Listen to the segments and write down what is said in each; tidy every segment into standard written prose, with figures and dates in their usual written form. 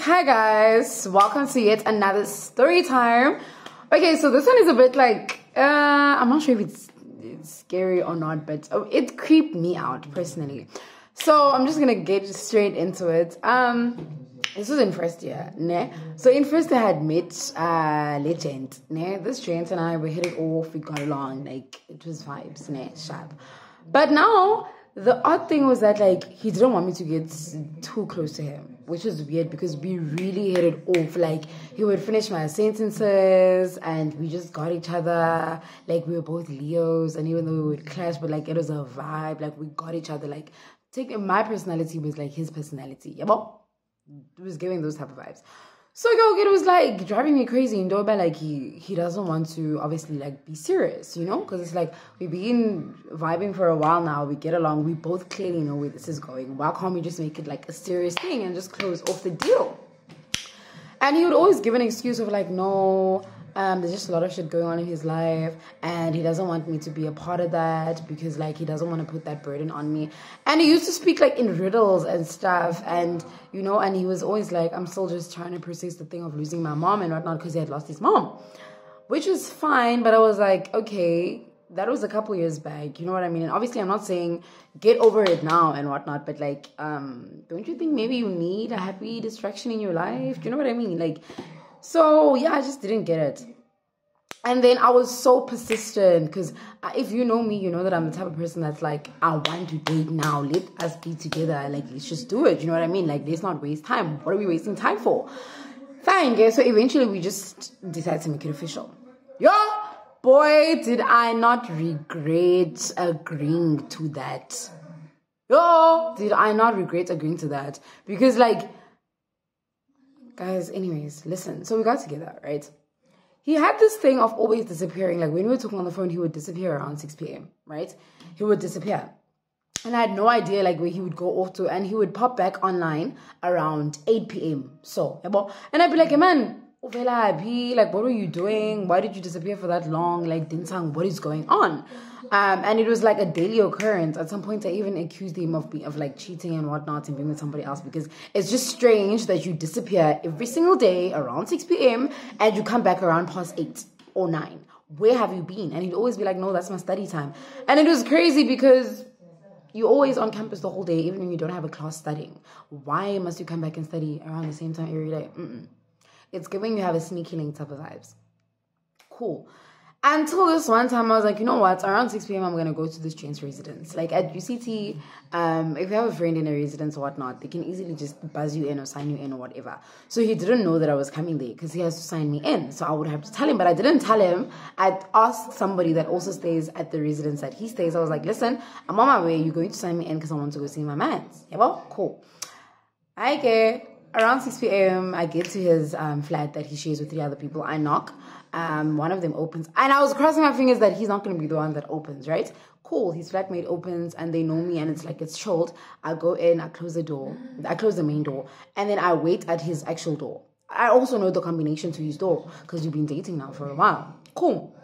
Hi guys, welcome to yet another story time. Okay, so this one is a bit like I'm not sure if it's scary or not, but it creeped me out personally. So I'm just gonna get straight into it. This was in first year, ne? So in first year I had met Legend, ne? This Trent and I were hit it off, we got along, like it was vibes, ne? Sharp. But now the odd thing was that like he didn't want me to get too close to him, which was weird because we really hit it off. Like he would finish my sentences and we just got each other. Like we were both Leos, and even though we would clash, but like it was a vibe. Like we got each other. Like my personality was like his personality. Yeah, well, it was giving those type of vibes. So it was like driving me crazy, and but like he doesn't want to obviously like be serious, you know, because it's like we've been vibing for a while now, we get along, we both clearly know where this is going. Why can't we just make it like a serious thing and just close off the deal? And he would always give an excuse of like, no, there's just a lot of shit going on in his life and he doesn't want me to be a part of that because like he doesn't want to put that burden on me. And he used to speak like in riddles and stuff, and you know, and he was always like, I'm still just trying to process the thing of losing my mom and whatnot because he had lost his mom, which was fine. But I was like, okay, that was a couple years back, you know what I mean? And obviously I'm not saying get over it now and whatnot, but like don't you think maybe you need a happy distraction in your life? Do you know what I mean? Like, so yeah, I just didn't get it. And then I was so persistent because if you know me, you know that I'm the type of person that's like, I want to date now, let us be together, like let's just do it, you know what I mean? Like let's not waste time. What are we wasting time for? Fine, guys. So eventually we just decided to make it official. Yo, boy, did I not regret agreeing to that. Yo, did I not regret agreeing to that? Because like, guys, anyways, listen. So we got together, right? He had this thing of always disappearing. Like when we were talking on the phone, he would disappear around 6 p.m., right? He would disappear. And I had no idea like where he would go off to, and he would pop back online around 8 p.m. So, and I'd be like, hey, man, like, what were you doing? Why did you disappear for that long? Like, Dinsang, what is going on? And it was like a daily occurrence. At some point, I even accused him of like cheating and whatnot and being with somebody else, because it's just strange that you disappear every single day around 6 p.m. and you come back around past 8 or 9. Where have you been? And he'd always be like, no, that's my study time. And it was crazy because you're always on campus the whole day, even when you don't have a class studying. Why must you come back and study around the same time every day? It's giving you have a sneaky link type of vibes. Cool. Until this one time, I was like, you know what? Around 6 p.m., I'm going to go to this Trent's residence. Like at UCT, if you have a friend in a residence or whatnot, they can easily just buzz you in or sign you in or whatever. So he didn't know that I was coming there because he has to sign me in. So I would have to tell him, but I didn't tell him. I'd asked somebody that also stays at the residence that he stays. I was like, listen, I'm on my way. You're going to sign me in because I want to go see my mans. Yeah, well, cool. Okay. Around 6 p.m., I get to his flat that he shares with 3 other people. I knock. One of them opens. And I was crossing my fingers that he's not going to be the one that opens, right? Cool. His flatmate opens and they know me and it's like it's chilled. I go in, I close the door. I close the main door. And then I wait at his actual door. I also know the combination to his door because we've been dating now for a while. Cool.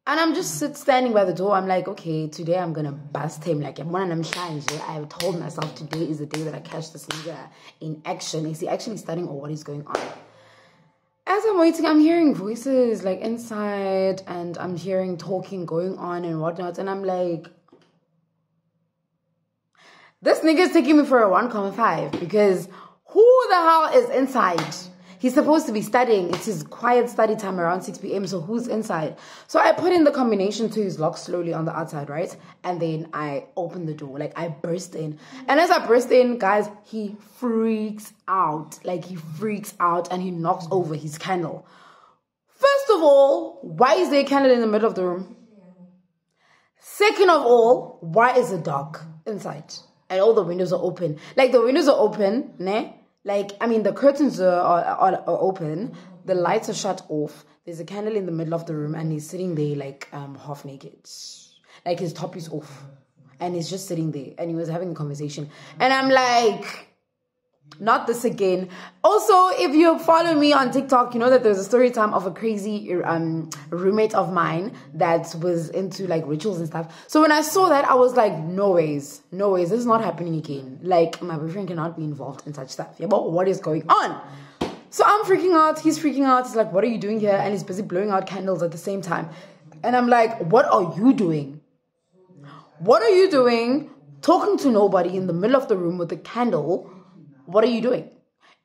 And I'm just standing by the door. I'm like, okay, today I'm going to bust him. Like, I've told myself today is the day that I catch this nigga in action. Is he actually studying or what is going on? As I'm waiting, I'm hearing voices like inside, and I'm hearing talking going on and whatnot. And I'm like, this nigga's taking me for a 1.5 because who the hell is inside? He's supposed to be studying. It's his quiet study time around 6 p.m. So who's inside? So I put in the combination to his lock slowly on the outside, right? And then I open the door. Like I burst in. And as I burst in, guys, he freaks out. Like he freaks out and he knocks over his candle. First of all, why is there a candle in the middle of the room? Second of all, why is it dark inside? And all the windows are open. Like the windows are open, ne? Like, I mean, the curtains are open, the lights are shut off, there's a candle in the middle of the room, and he's sitting there, like, half naked. Like, his top is off, and he's just sitting there, and he was having a conversation. And I'm like, Not this again. Also, if you follow me on TikTok, you know that there's a story time of a crazy roommate of mine that was into like rituals and stuff. So when I saw that, I was like, no ways, this is not happening again. Like, my boyfriend cannot be involved in such stuff. Yeah, but what is going on? So I'm freaking out. He's freaking out. He's like, what are you doing here? And he's busy blowing out candles at the same time. And I'm like, what are you doing? What are you doing? Talking to nobody in the middle of the room with a candle. What are you doing?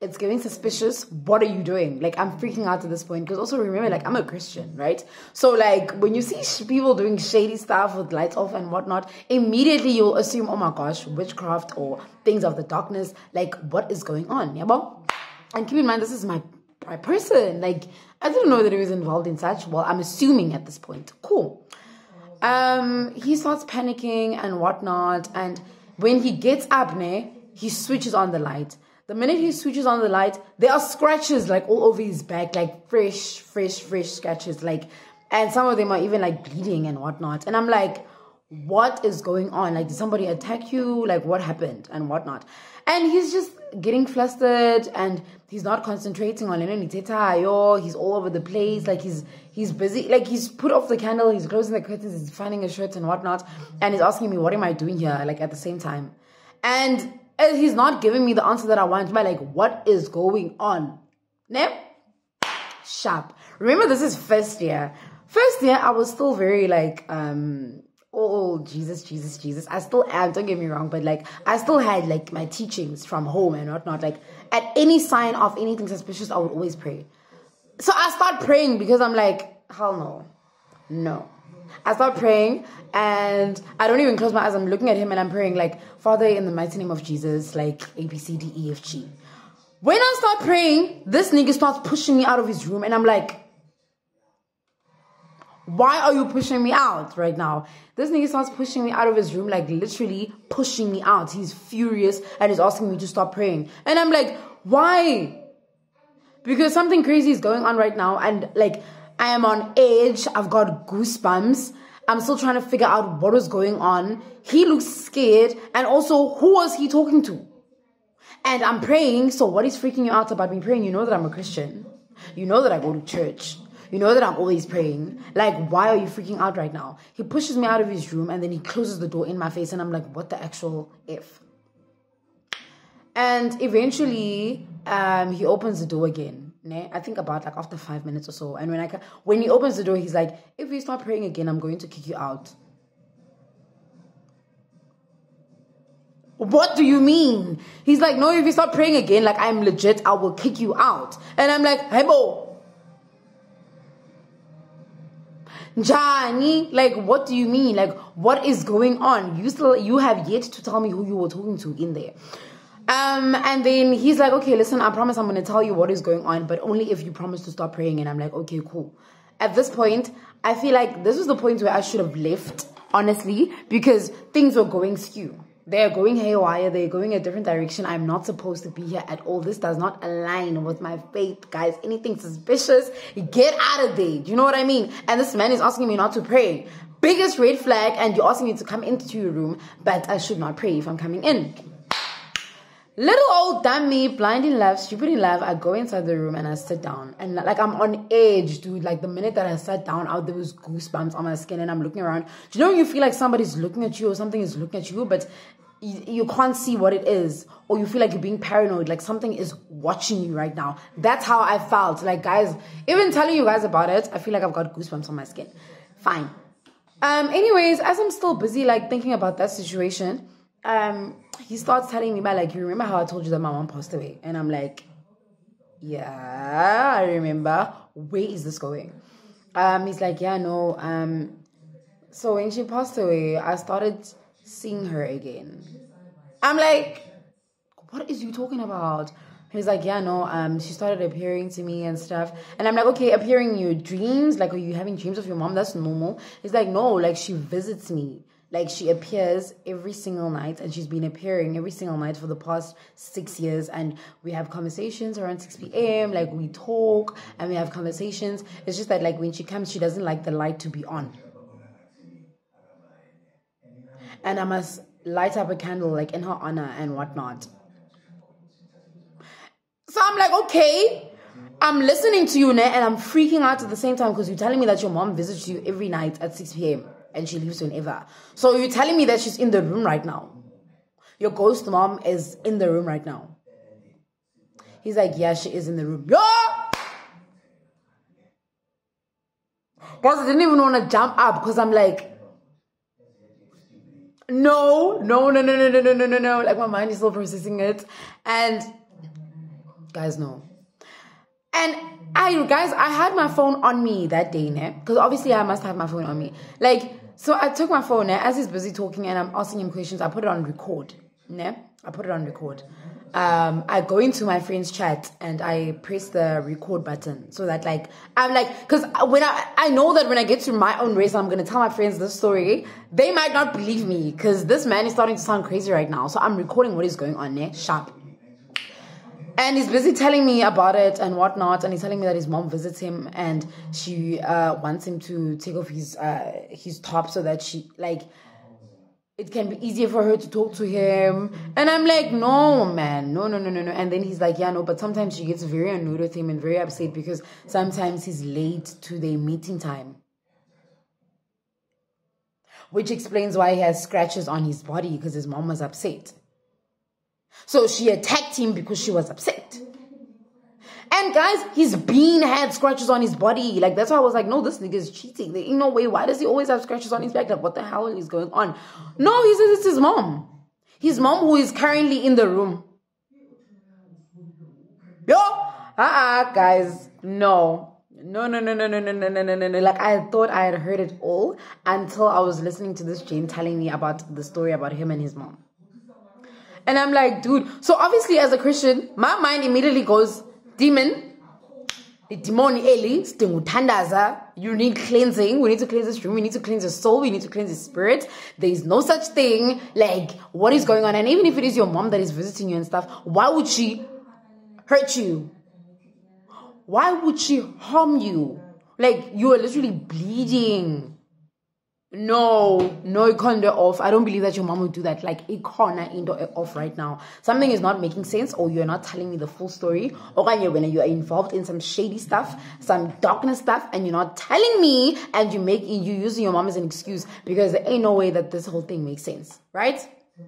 It's getting suspicious. What are you doing? Like, I'm freaking out at this point. Because also remember, like, I'm a Christian, right? So, like, when you see people doing shady stuff with lights off and whatnot, immediately you'll assume, oh my gosh, witchcraft or things of the darkness. Like, what is going on? Yeah, well, and keep in mind, this is my person. Like, I didn't know that he was involved in such. Well, I'm assuming at this point. Cool. He starts panicking and whatnot. And when he gets up, he switches on the light. The minute he switches on the light, there are scratches like all over his back, like fresh scratches. Like, and some of them are even like bleeding and whatnot. And I'm like, what is going on? Like, did somebody attack you? Like, what happened and whatnot? And he's just getting flustered and he's not concentrating on anything. He's all over the place. Like, he's busy. Like, he's put off the candle. He's closing the curtains. He's finding a shirt and whatnot. And he's asking me, what am I doing here? Like, at the same time. And he's not giving me the answer that I want. But like, what is going on? Sharp. Remember, this is first year. First year, I was still very like, oh, Jesus. I still am, don't get me wrong. But like, I still had like my teachings from home and whatnot. Like, at any sign of anything suspicious, I would always pray. So I start praying because I'm like, hell no. I start praying and I don't even close my eyes. I'm looking at him and I'm praying like, Father, in the mighty name of Jesus, like A, B, C, D, E, F, G. When I start praying, this nigga starts pushing me out of his room and I'm like, why are you pushing me out right now? This nigga starts pushing me out of his room, like literally pushing me out. He's furious and he's asking me to stop praying. And I'm like, why? Because something crazy is going on right now and like, I am on edge. I've got goosebumps. I'm still trying to figure out what is going on. He looks scared. And also, who was he talking to? And I'm praying. So what is freaking you out about me praying? You know that I'm a Christian. You know that I go to church. You know that I'm always praying. Like, why are you freaking out right now? He pushes me out of his room and then he closes the door in my face. And I'm like, what the actual F? And eventually, he opens the door again. I think about like after 5 minutes or so. And when he opens the door, he's like, if you start praying again, I'm going to kick you out. What do you mean? He's like, no, if you start praying again, like I'm legit, I will kick you out. And I'm like, hey, bo. Johnny, like, what do you mean? Like, what is going on? You have yet to tell me who you were talking to in there. And then he's like, okay, listen, I promise I'm going to tell you what is going on, but only if you promise to stop praying. And I'm like, okay, cool. At this point, I feel like this was the point where I should have left, honestly, because things were going skew. They're going haywire. They're going a different direction. I'm not supposed to be here at all. This does not align with my faith, guys. Anything suspicious, get out of there. Do you know what I mean? And this man is asking me not to pray. Biggest red flag, and you're asking me to come into your room, but I should not pray if I'm coming in. Little old damn me, blind in love, stupid in love, I go inside the room and I sit down. And like, I'm on edge, dude. Like, the minute that I sat down, there was goosebumps on my skin and I'm looking around. Do you know when you feel like somebody's looking at you or something is looking at you, but you can't see what it is? Or you feel like you're being paranoid, like something is watching you right now. That's how I felt. Like, guys, even telling you guys about it, I feel like I've got goosebumps on my skin. Fine. Anyways, as I'm still busy, like, thinking about that situation, he starts telling me about, like, you remember how I told you that my mom passed away? And I'm like, yeah, I remember. Where is this going? He's like, yeah, no. So when she passed away, I started seeing her again. I'm like, what is you talking about? He's like, yeah, no, she started appearing to me and stuff. And I'm like, okay, appearing in your dreams? Like, are you having dreams of your mom? That's normal. He's like, no, like, she visits me. Like, she appears every single night, and she's been appearing every single night for the past 6 years. And we have conversations around 6 p.m. Like, we talk and we have conversations. It's just that, like, when she comes, she doesn't like the light to be on. And I must light up a candle, like, in her honor and whatnot. So I'm like, okay, I'm listening to you, and I'm freaking out at the same time because you're telling me that your mom visits you every night at 6 p.m. and she leaves whenever. So you're telling me that she's in the room right now. Your ghost mom is in the room right now. He's like, yeah, she is in the room. Yo! Guys, I didn't even want to jump up because I'm like, no. Like my mind is still processing it. And guys, no. And I had my phone on me that day, because obviously I must have my phone on me. Like, so I took my phone, as he's busy talking and I'm asking him questions, I put it on record. I put it on record. I go into my friend's chat and I press the record button so that I'm because when I know that when I get to my own race, I'm going to tell my friends this story. They might not believe me because this man is starting to sound crazy right now. So I'm recording what is going on, sharp. And he's busy telling me about it and whatnot. And he's telling me that his mom visits him and she wants him to take off his top so that she, it can be easier for her to talk to him. And I'm like, no, man. No. And then he's like, yeah, no, but sometimes she gets very annoyed with him and very upset because sometimes he's late to their meeting time. Which explains why he has scratches on his body because his mom was upset. So she attacked him because she was upset. And guys, he's had scratches on his body. That's why I was like, no, this nigga is cheating. There ain't no way. Why does he always have scratches on his back? What the hell is going on? No, he says it's his mom. His mom who is currently in the room. Yo, guys, no. No. I thought I had heard it all until I was listening to this Jane telling me about the story about him and his mom. And I'm like, dude, so obviously as a Christian, my mind immediately goes, demon, the demon Eli, you need cleansing. We need to cleanse this room. We need to cleanse your soul. We need to cleanse your spirit. There is no such thing. What is going on? And even if it is your mom that is visiting you and stuff, why would she hurt you? Why would she harm you? You are literally bleeding. No, it can't do off. I don't believe that your mom would do that. It can't end off right now. Something is not making sense, or you're not telling me the full story, or when you are involved in some shady stuff, some darkness stuff, and you're not telling me, and you using your mom as an excuse because there ain't no way that this whole thing makes sense, right?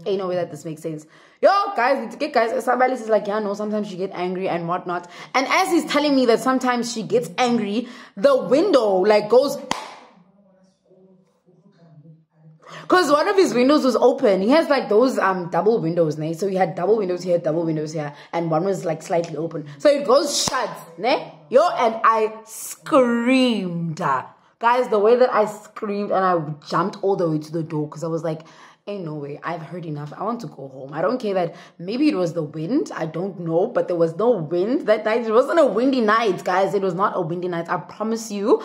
Ain't no way that this makes sense. Yo, guys, somebody is like, yeah, no, sometimes she get angry and whatnot. And as he's telling me that sometimes she gets angry, the window goes. Because one of his windows was open. He has those double windows, ne? So he had double windows here, and one was slightly open. So it goes shut, ne? Yo, and I screamed. Guys, the way that I screamed and I jumped all the way to the door because I was like, ain't no way. I've heard enough. I want to go home. I don't care that maybe it was the wind. I don't know, but there was no wind that night. It wasn't a windy night, guys. It was not a windy night. I promise you.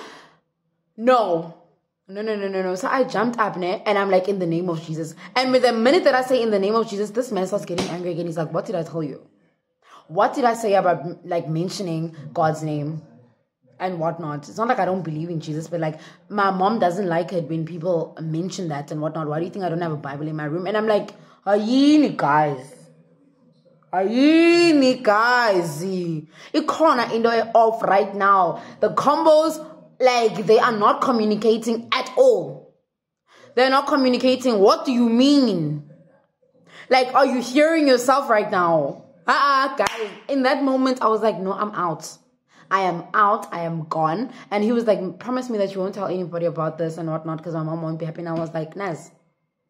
No. So I jumped up and I'm like, in the name of Jesus. And with the minute that I say in the name of Jesus, this man starts getting angry again. He's like, what did I tell you? What did I say about mentioning God's name and whatnot? It's not like I don't believe in Jesus, but my mom doesn't like it when people mention that and whatnot. Why do you think I don't have a Bible in my room? And I'm like, ayini guys. It can't end off right now. The combos, they are not communicating at all. They're not communicating. What do you mean? Are you hearing yourself right now? Guys, in that moment, I was like, no, I'm out. I am out. I am gone. And he was like, promise me that you won't tell anybody about this and whatnot because my mom won't be happy. And I was like, Naz,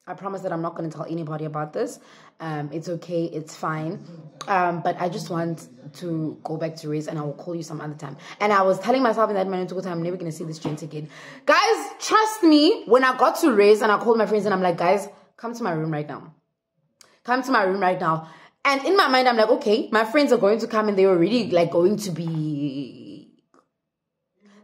I promise that I'm not going to tell anybody about this. It's okay. It's fine. But I just want to go back to race and I will call you some other time. And I was telling myself in that moment, I'm never going to see this gent again. Guys, trust me, when I got to race and I called my friends and I'm like, guys, come to my room right now. Come to my room right now. And in my mind, I'm like, okay, my friends are going to come and they're already going to be...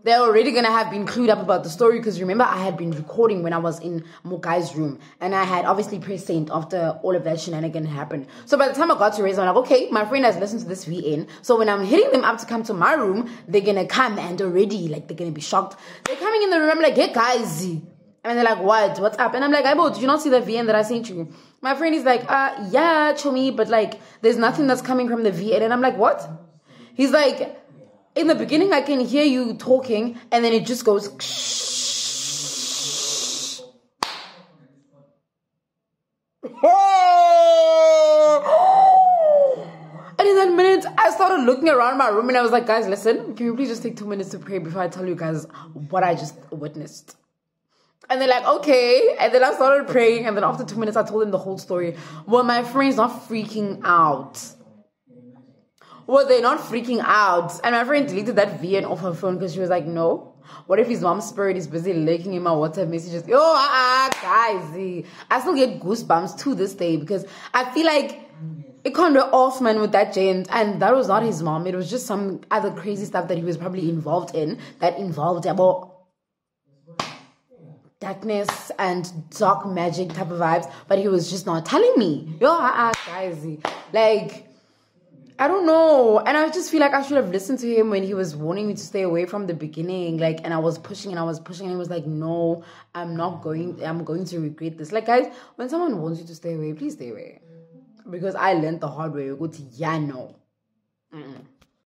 They're already going to have been clued up about the story because remember I had been recording when I was in Mokai's room and I had obviously pressed send after all of that shenanigan happened. So by the time I got to raise, I'm like, okay, my friend has listened to this VN. So when I'm hitting them up to come to my room, they're going to come and already they're going to be shocked. They're coming in the room. I'm like, hey guys. And they're like, what? What's up? And I'm like, Aibo, did you not see the VN that I sent you? My friend is like, yeah, Chomi, but there's nothing that's coming from the VN. And I'm like, what? He's like, in the beginning, I can hear you talking, and then it just goes. And in that minute, I started looking around my room, and I was like, guys, listen, can you please just take 2 minutes to pray before I tell you guys what I just witnessed? And they're like, okay. And then I started praying, and then after 2 minutes, I told them the whole story. Well, my friend's not freaking out. Well, they're not freaking out. And my friend deleted that VN off her phone because she was like, no. What if his mom's spirit is busy lurking in my WhatsApp messages? Yo, guys. I still get goosebumps to this day because I feel like it can't be off, man, with that gent. And that was not his mom. It was just some other crazy stuff that he was probably involved in that involved about darkness and dark magic type of vibes. But he was just not telling me. Yo, guys. Like, I don't know. And I just feel like I should have listened to him when he was warning me to stay away from the beginning. Like, and I was pushing and he was like, no, I'm going to regret this. Like, guys, when someone wants you to stay away, please stay away. Because I learned the hard way. You go to, yeah, no.